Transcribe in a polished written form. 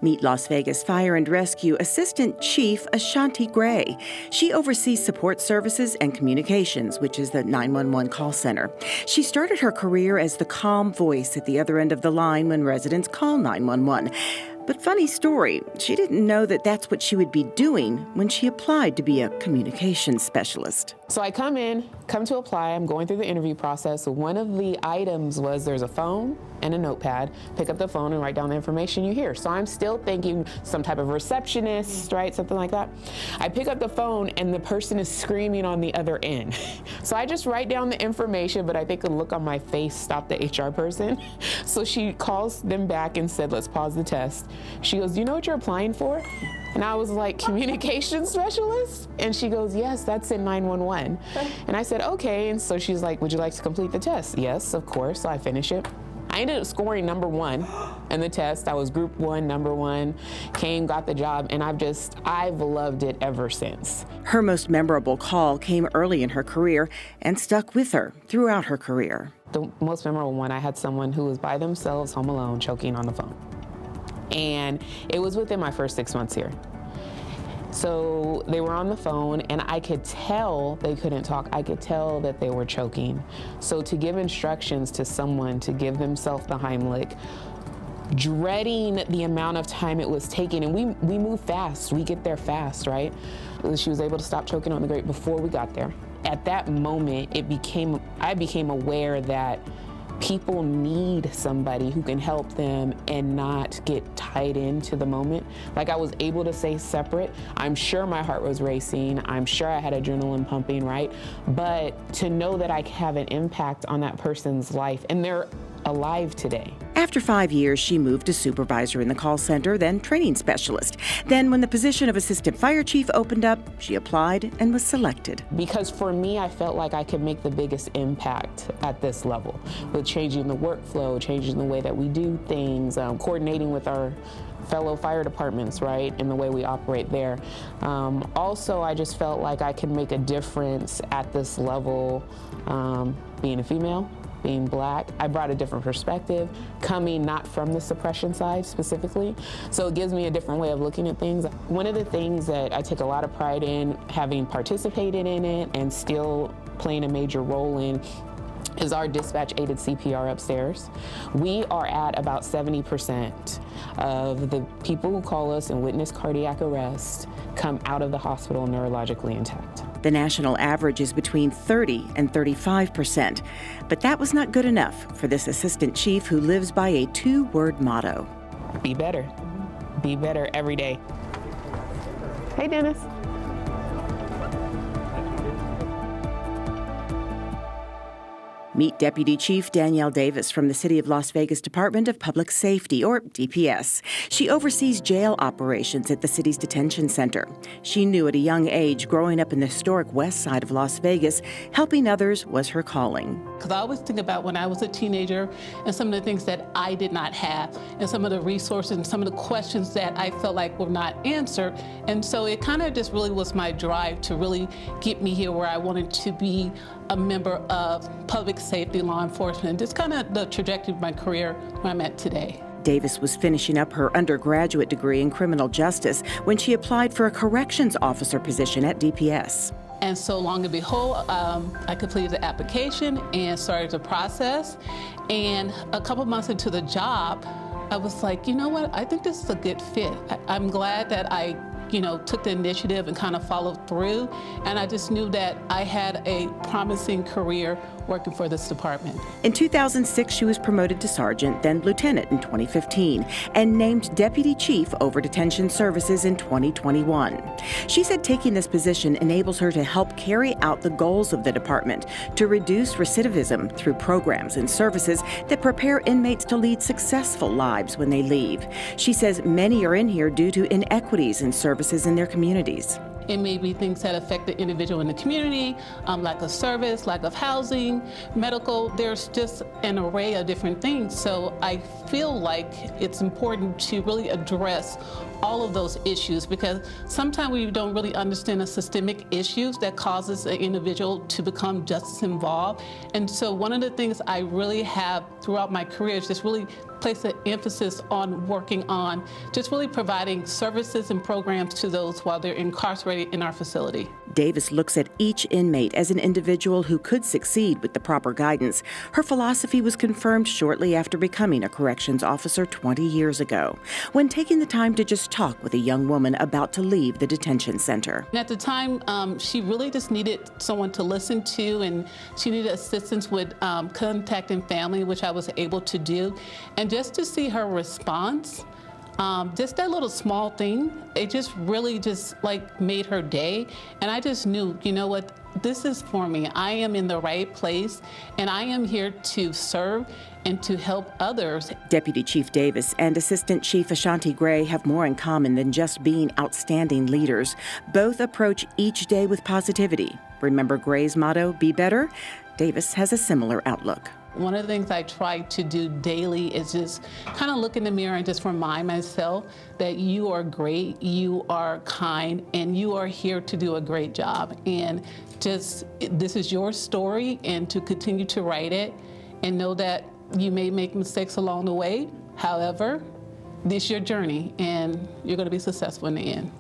Meet Las Vegas Fire and Rescue Assistant Chief Ashanti Gray. She oversees support services and communications, which is the 911 call center. She started her career as the calm voice at the other end of the line when residents call 911. But funny story, she didn't know that that's what she would be doing when she applied to be a communications specialist. So I come to apply, I'm going through the interview process. One of the items was there's a phone and a notepad. Pick up the phone and write down the information you hear. So I'm still thinking some type of receptionist, right? Something like that. I pick up the phone and the person is screaming on the other end. So I just write down the information, but I think a look on my face stopped the HR person. So she calls them back and said, let's pause the test. She goes, do you know what you're applying for? And I was like, communication specialist? And she goes, yes, that's in 911. And I said, okay. And so she's like, would you like to complete the test? Yes, of course. So I finish it. I ended up scoring #1 in the test. I was group 1, #1, got the job, and I've loved it ever since. Her most memorable call came early in her career and stuck with her throughout her career. The most memorable one, I had someone who was by themselves, home alone, choking on the phone. And it was within my first 6 months here. So they were on the phone and I could tell they couldn't talk. I could tell that they were choking. So to give instructions to someone to give themselves the Heimlich, dreading the amount of time it was taking, and we move fast, we get there fast, right? She was able to stop choking on the grate before we got there. At that moment, I became aware that people need somebody who can help them and not get tied into the moment. Like, I was able to stay separate. I'm sure my heart was racing. I'm sure I had adrenaline pumping, right? But to know that I have an impact on that person's life and they're alive today. After 5 years, she moved to supervisor in the call center, then training specialist. Then when the position of assistant fire chief opened up, she applied and was selected. Because for me, I felt like I could make the biggest impact at this level with changing the workflow, changing the way that we do things, coordinating with our fellow fire departments, right, and the way we operate there. Also, I just felt like I could make a difference at this level, being a female, being Black. I brought a different perspective, coming not from the suppression side specifically. So it gives me a different way of looking at things. One of the things that I take a lot of pride in, having participated in it and still playing a major role in, is our dispatch-aided CPR upstairs. We are at about 70% of the people who call us and witness cardiac arrest come out of the hospital neurologically intact. The national average is between 30 and 35%. But that was not good enough for this assistant chief who lives by a 2-word motto. Be better. Be better every day. Hey, Dennis. Meet Deputy Chief Danielle Davis from the City of Las Vegas Department of Public Safety, or DPS. She oversees jail operations at the city's detention center. She knew at a young age, growing up in the historic west side of Las Vegas, helping others was her calling. Because I always think about when I was a teenager and some of the things that I did not have and some of the resources and some of the questions that I felt like were not answered. And so it kind of just really was my drive to really get me here where I wanted to be a member of public safety, law enforcement. It's kind of the trajectory of my career where I'm at today. Davis was finishing up her undergraduate degree in criminal justice when she applied for a corrections officer position at DPS. And so long and behold, I completed the application and started the process. And a couple months into the job, I was like, you know what? I think this is a good fit. I'm glad that I took the initiative and kind of followed through. And I just knew that I had a promising career working for this department. In 2006, she was promoted to sergeant, then lieutenant in 2015, and named deputy chief over detention services in 2021. She said taking this position enables her to help carry out the goals of the department to reduce recidivism through programs and services that prepare inmates to lead successful lives when they leave. She says many are in here due to inequities in services in their communities. It may be things that affect the individual in the community, lack of service, lack of housing, medical. There's just an array of different things. So I feel like it's important to really address all of those issues, because sometimes we don't really understand the systemic issues that causes an individual to become justice involved. And so one of the things I really have throughout my career is just really place an emphasis on working on just really providing services and programs to those while they're incarcerated in our facility. Davis looks at each inmate as an individual who could succeed with the proper guidance. Her philosophy was confirmed shortly after becoming a corrections officer 20 years ago, when taking the time to just talk with a young woman about to leave the detention center. And at the time, she really just needed someone to listen to, and she needed assistance with contacting family, which I was able to do. And just to see her response, just that little small thing, it just really just like made her day. And I just knew, you know what, this is for me. I am in the right place, and I am here to serve and to help others. Deputy Chief Davis and Assistant Chief Ashanti Gray have more in common than just being outstanding leaders. Both approach each day with positivity. Remember Gray's motto, be better? Davis has a similar outlook. One of the things I try to do daily is just kind of look in the mirror and just remind myself that you are great, you are kind, and you are here to do a great job. And just, this is your story, and to continue to write it and know that you may make mistakes along the way. However, this is your journey, and you're going to be successful in the end.